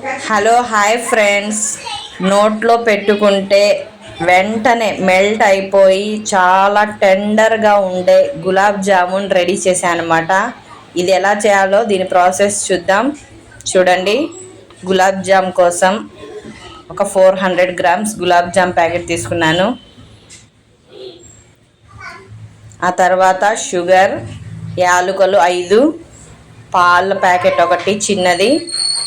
Hello hi friends. నోట్లో పెట్టుకుంటే వెంటనే మెల్ట్ అయిపోయి చాలా టెండర్గా ఉండే గులాబ్ జామున్ రెడీ చేశాను అనమాట. ఇది ఎలా చేయాలో దీని ప్రాసెస్ చూద్దాం. చూడండి, గులాబ్ జామ్ కోసం ఒక 400 గ్రామ్స్ గులాబ్ జామ్ ప్యాకెట్ తీసుకున్నాను. ఆ తర్వాత షుగర్, యాలకులు 5, పాల ప్యాకెట్ ఒకటి చిన్నది,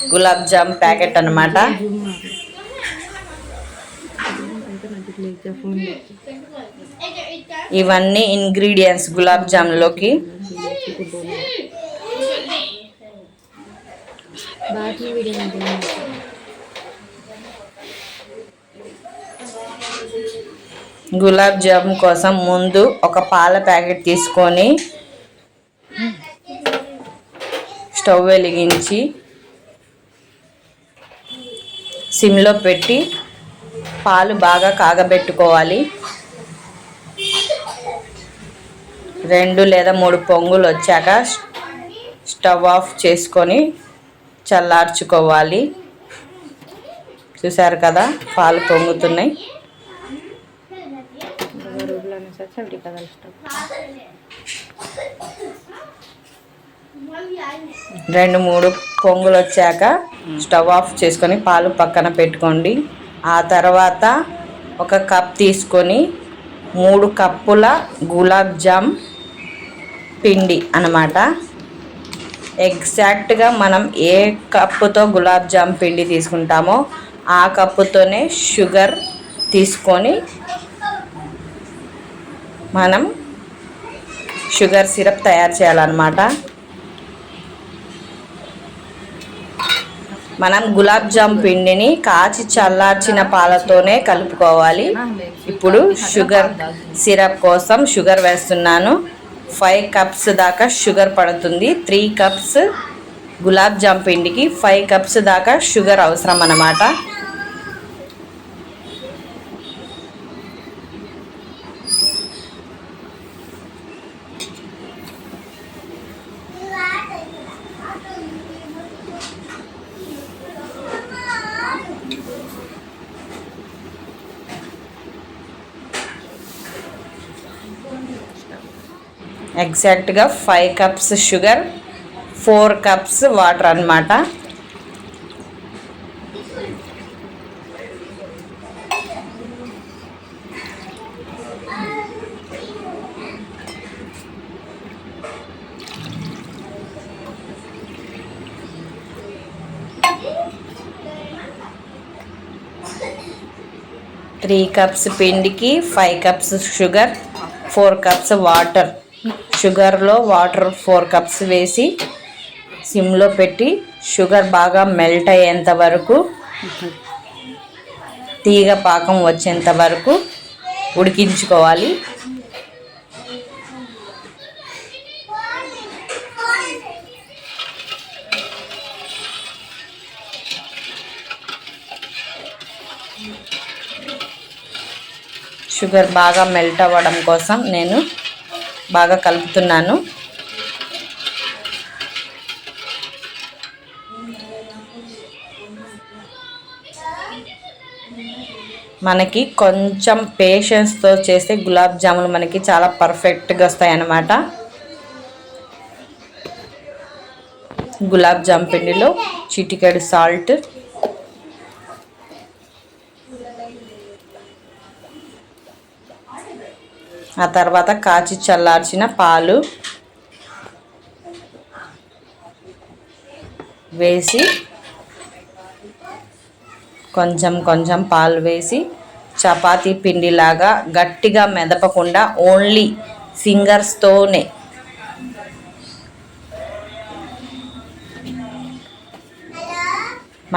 గులాబ్ జామ్ ప్యాకెట్ అన్నమాట. ఇవన్నీ ఇంగ్రీడియంట్స్ గులాబ్ జామ్లోకి. గులాబ్ జామ్ కోసం ముందు ఒక పాల ప్యాకెట్ తీసుకొని స్టవ్ వెలిగించి సిమ్లో పెట్టి పాలు బాగా కాగబెట్టుకోవాలి. 2 లేదా 3 పొంగులు వచ్చాక స్టవ్ ఆఫ్ చేసుకొని చల్లార్చుకోవాలి. చూసారు కదా, పాలు పొంగుతున్నాయి. 2-3 పొంగులు వచ్చాక స్టవ్ ఆఫ్ చేసుకొని పాలు పక్కన పెట్టుకోండి. ఆ తర్వాత ఒక కప్ తీసుకొని 3 కప్పుల గులాబ్ జామ్ పిండి అన్నమాట. ఎగ్జాక్ట్గా మనం ఏ కప్పుతో గులాబ్ జామ్ పిండి తీసుకుంటామో ఆ కప్పుతోనే షుగర్ తీసుకొని మనం షుగర్ సిరప్ తయారు చేయాలన్నమాట. మనం గులాబ్ జామ్ పిండిని కాచి చల్లార్చిన పాలతోనే కలుపుకోవాలి. ఇప్పుడు షుగర్ సిరప్ కోసం షుగర్ వేస్తున్నాను. 5 కప్స్ దాకా షుగర్ పడుతుంది. 3 కప్స్ గులాబ్ జామ్ పిండికి 5 కప్స్ దాకా షుగర్ అవసరం అన్నమాట. ఎగ్జాక్ట్గా 5 కప్స్ షుగర్, 4 కప్స్ వాటర్ అన్నమాట. త్రీ కప్స్ పిండికి 5 కప్స్ షుగర్, 4 కప్స్ వాటర్. షుగర్లో వాటర్ 4 కప్స్ వేసి సిమ్లో పెట్టి షుగర్ బాగా మెల్ట్ అయ్యేంత వరకు, తీగ పాకం వచ్చేంత వరకు ఉడికించుకోవాలి. షుగర్ బాగా మెల్ట్ అవ్వడం కోసం నేను బాగా కలుపుతున్నాను. మనకి కొంచెం పేషెన్స్తో చేస్తే గులాబ్ జాములు మనకి చాలా పర్ఫెక్ట్గా వస్తాయి అన్నమాట. గులాబ్ జామ్ పిండిలో చిటికెడు సాల్ట్, ఆ తర్వాత కాచి చల్లార్చిన పాలు వేసి కొంచెం పాలు వేసి చపాతీ పిండిలాగా గట్టిగా మెదపకుండా ఓన్లీ ఫింగర్స్తోనే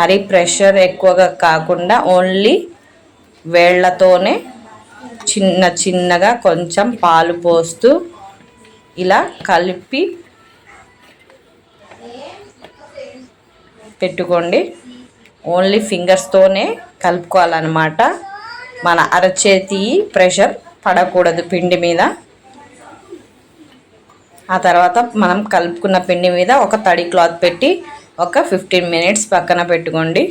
మరి ప్రెషర్ ఎక్కువగా కాకుండా ఓన్లీ వేళ్ళతోనే చిన్నగా కొంచెం పాలు పోస్తూ ఇలా కలిపి పెట్టుకోండి. ఓన్లీ ఫింగర్స్తోనే కలుపుకోవాలన్నమాట. మన అరచేతి ప్రెషర్ పడకూడదు పిండి మీద. ఆ తర్వాత మనం కలుపుకున్న పిండి మీద ఒక తడి క్లాత్ పెట్టి ఒక 15 మినిట్స్ పక్కన పెట్టుకోండి.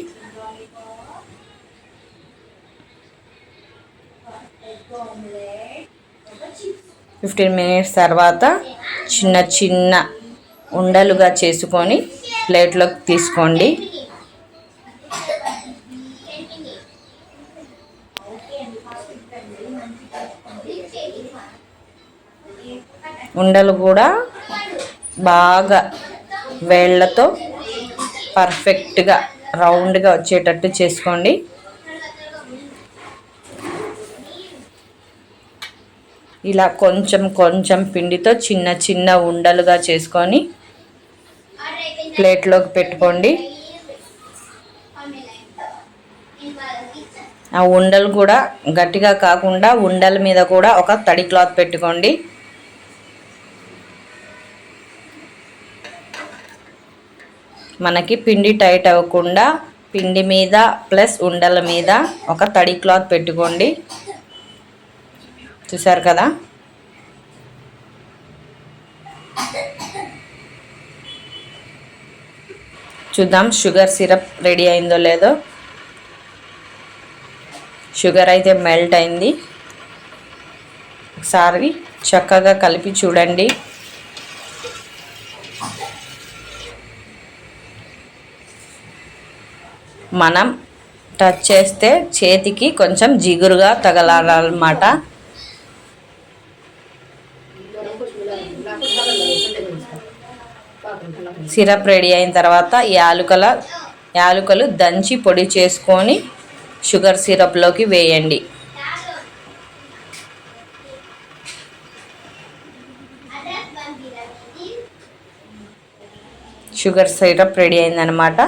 ఫిఫ్టీన్ మినిట్స్ తర్వాత చిన్న చిన్న ఉండలుగా చేసుకొని ప్లేట్లోకి తీసుకోండి. ఉండలు కూడా బాగా వేళ్ళతో పర్ఫెక్ట్గా రౌండ్గా వచ్చేటట్టు చేసుకోండి. ఇలా కొంచెం కొంచెం పిండితో చిన్న చిన్న ఉండలుగా చేసుకొని ప్లేట్లోకి పెట్టుకోండి. ఆ ఉండలు కూడా గట్టిగా కాకుండా ఉండల మీద కూడా ఒక తడి క్లాత్ పెట్టుకోండి. మనకి పిండి టైట్ అవ్వకుండా పిండి మీద ప్లస్ ఉండల మీద ఒక తడి క్లాత్ పెట్టుకోండి. చూసారు కదా. చూద్దాం షుగర్ సిరప్ రెడీ అయిందో లేదో. షుగర్ అయితే మెల్ట్ అయింది. ఒకసారి చక్కగా కలిపి చూడండి. మనం టచ్ చేస్తే చేతికి కొంచెం జిగురుగా తగలాలన్నమాట. సిరప్ రెడీ అయిన తర్వాత యాలకులు దంచి పొడి చేసుకొని షుగర్ సిరప్లోకి వేయండి. షుగర్ సిరప్ రెడీ అయిందనమాట.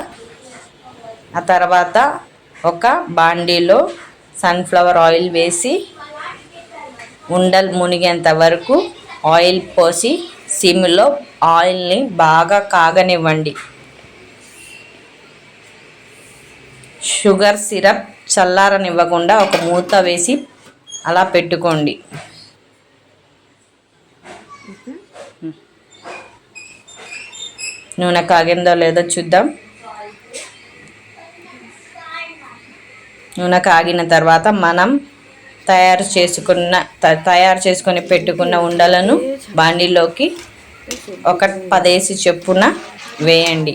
ఆ తర్వాత ఒక బాండీలో సన్ఫ్లవర్ ఆయిల్ వేసి ఉండలు మునిగేంత వరకు ఆయిల్ పోసి సిమ్లో ఆయిల్ని బాగా కాగనివ్వండి. షుగర్ సిరప్ చల్లారనివ్వకుండా ఒక మూత వేసి అలా పెట్టుకోండి. నూనె కాగిందో లేదో చూద్దాం. నూనె కాగిన తర్వాత మనం తయారు చేసుకొని పెట్టుకున్న ఉండలను బాండీలోకి ఒక 10 చొప్పున వేయండి.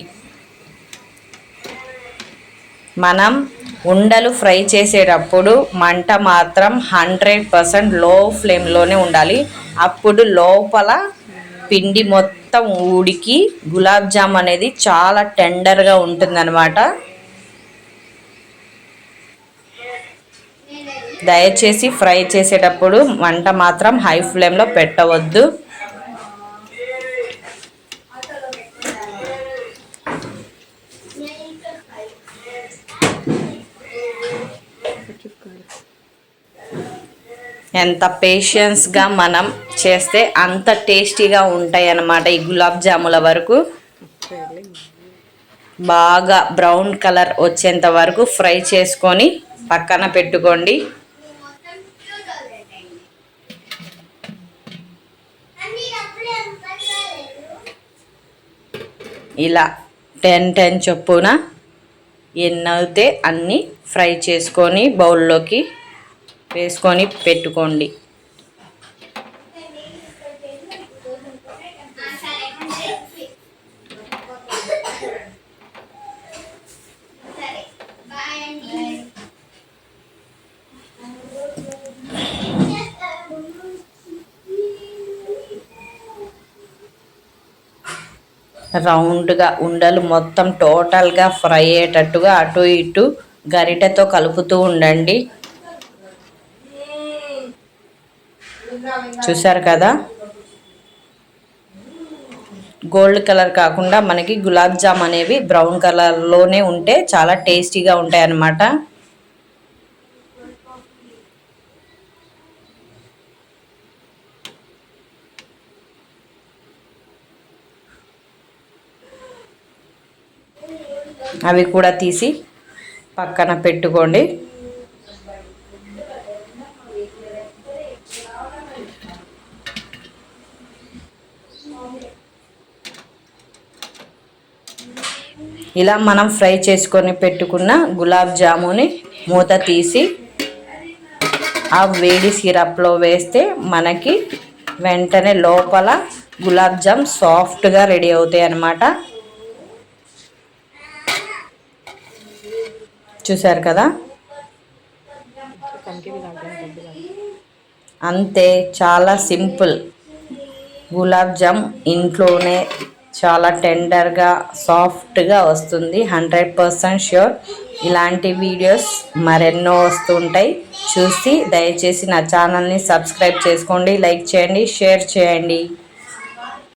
మనం ఉండలు ఫ్రై చేసేటప్పుడు మంట మాత్రం 100% లో ఫ్లేమ్లోనే ఉండాలి. అప్పుడు లోపల పిండి మొత్తం ఉడికి గులాబ్ జామ్ అనేది చాలా టెండర్గా ఉంటుందన్నమాట. దయచేసి ఫ్రై చేసేటప్పుడు మంట మాత్రం హై ఫ్లేమ్లో పెట్టవద్దు. ఎంత పేషెన్స్గా మనం చేస్తే అంత టేస్టీగా ఉంటాయి అన్నమాట. ఈ గులాబ్ జాముల వరకు బాగా బ్రౌన్ కలర్ వచ్చేంత వరకు ఫ్రై చేసుకొని పక్కన పెట్టుకోండి. ఇలా 10 చొప్పున ఎన్నైతే అన్నీ ఫ్రై చేసుకొని బౌల్లోకి వేసుకొని పెట్టుకోండి. రౌండ్గా ఉండలు మొత్తం టోటల్గా ఫ్రై అయ్యేటట్టుగా అటు ఇటు గరిటెతో కలుపుతూ ఉండండి. చూసారు కదా. గోల్డ్ కలర్ కాకుండా మనకి గులాబ్ జామ్ అనేవి బ్రౌన్ కలర్లోనే ఉంటే చాలా టేస్టీగా ఉంటాయి అన్నమాట. అవి కూడా తీసి పక్కన పెట్టుకోండి. ఇలా మనం ఫ్రై చేసుకొని పెట్టుకున్న గులాబ్ జాముని మూత తీసి ఆ వేడి సిరప్లో వేస్తే మనకి వెంటనే లోపల గులాబ్ జామ్ సాఫ్ట్గా రెడీ అవుతాయి అన్నమాట. చూసారు కదా, అంతే, చాలా సింపుల్. గులాబ్ జామ్ ఇంట్లోనే చాలా టెండర్గా సాఫ్ట్గా వస్తుంది. 100% ష్యూర్. ఇలాంటి వీడియోస్ మరెన్నో వస్తుంటాయి. చూసి దయచేసి నా ఛానల్ని సబ్స్క్రైబ్ చేసుకోండి, లైక్ చేయండి, షేర్ చేయండి.